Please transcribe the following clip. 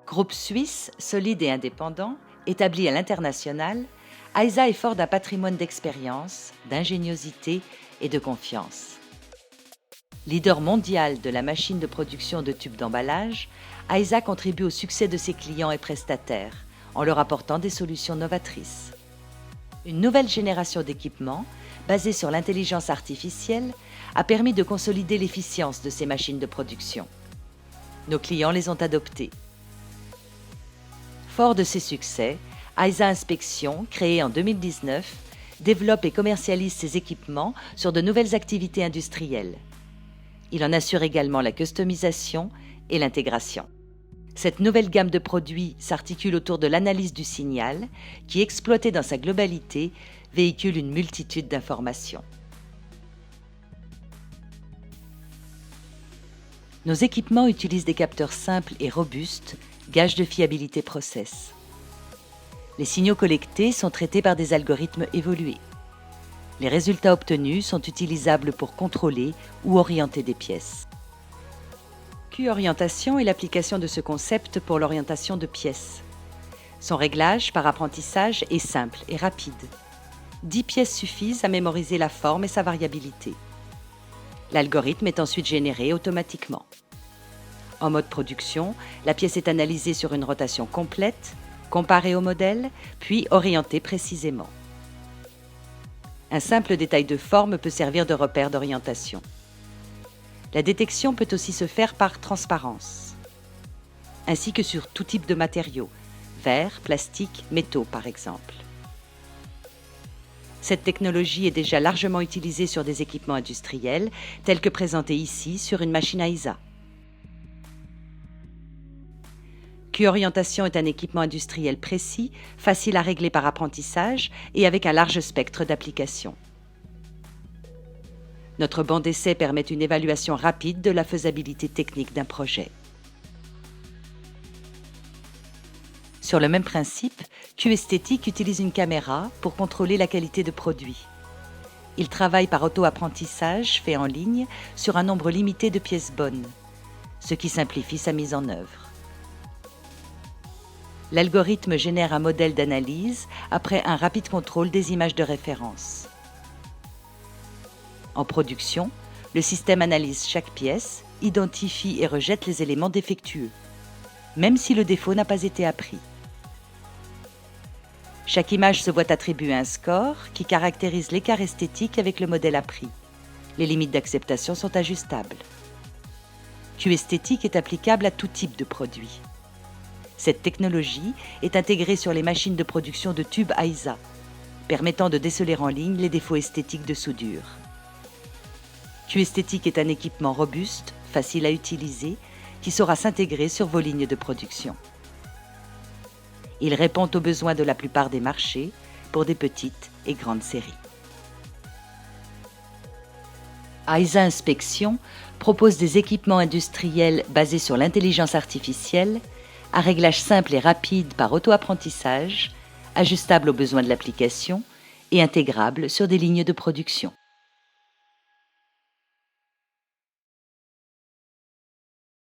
Groupe suisse, solide et indépendant, établi à l'international, AISA est fort d'un patrimoine d'expérience, d'ingéniosité et de confiance. Leader mondial de la machine de production de tubes d'emballage, AISA contribue au succès de ses clients et prestataires en leur apportant des solutions novatrices. Une nouvelle génération d'équipements, basée sur l'intelligence artificielle, a permis de consolider l'efficience de ces machines de production. Nos clients les ont adoptés. Fort de ses succès, AISA Inspection, créée en 2019, développe et commercialise ses équipements sur de nouvelles activités industrielles. Il en assure également la customisation et l'intégration. Cette nouvelle gamme de produits s'articule autour de l'analyse du signal qui, exploité dans sa globalité, véhicule une multitude d'informations. Nos équipements utilisent des capteurs simples et robustes, gage de fiabilité process. Les signaux collectés sont traités par des algorithmes évolués. Les résultats obtenus sont utilisables pour contrôler ou orienter des pièces. Q-orientation est l'application de ce concept pour l'orientation de pièces. Son réglage par apprentissage est simple et rapide. 10 pièces suffisent à mémoriser la forme et sa variabilité. L'algorithme est ensuite généré automatiquement. En mode production, la pièce est analysée sur une rotation complète, comparée au modèle, puis orientée précisément. Un simple détail de forme peut servir de repère d'orientation. La détection peut aussi se faire par transparence, ainsi que sur tout type de matériaux, verre, plastique, métaux par exemple. Cette technologie est déjà largement utilisée sur des équipements industriels, tels que présentés ici sur une machine AISA. Q-orientation est un équipement industriel précis, facile à régler par apprentissage et avec un large spectre d'applications. Notre banc d'essai permet une évaluation rapide de la faisabilité technique d'un projet. Sur le même principe, Q-Esthétique utilise une caméra pour contrôler la qualité de produit. Il travaille par auto-apprentissage fait en ligne sur un nombre limité de pièces bonnes, ce qui simplifie sa mise en œuvre. L'algorithme génère un modèle d'analyse après un rapide contrôle des images de référence. En production, le système analyse chaque pièce, identifie et rejette les éléments défectueux, même si le défaut n'a pas été appris. Chaque image se voit attribuer un score qui caractérise l'écart esthétique avec le modèle appris. Les limites d'acceptation sont ajustables. Q-Esthétique est applicable à tout type de produit. Cette technologie est intégrée sur les machines de production de tubes AISA, permettant de déceler en ligne les défauts esthétiques de soudure. Q-Esthétique est un équipement robuste, facile à utiliser, qui saura s'intégrer sur vos lignes de production. Il répond aux besoins de la plupart des marchés pour des petites et grandes séries. AISA Inspection propose des équipements industriels basés sur l'intelligence artificielle, à réglage simple et rapide par auto-apprentissage, ajustable aux besoins de l'application et intégrable sur des lignes de production.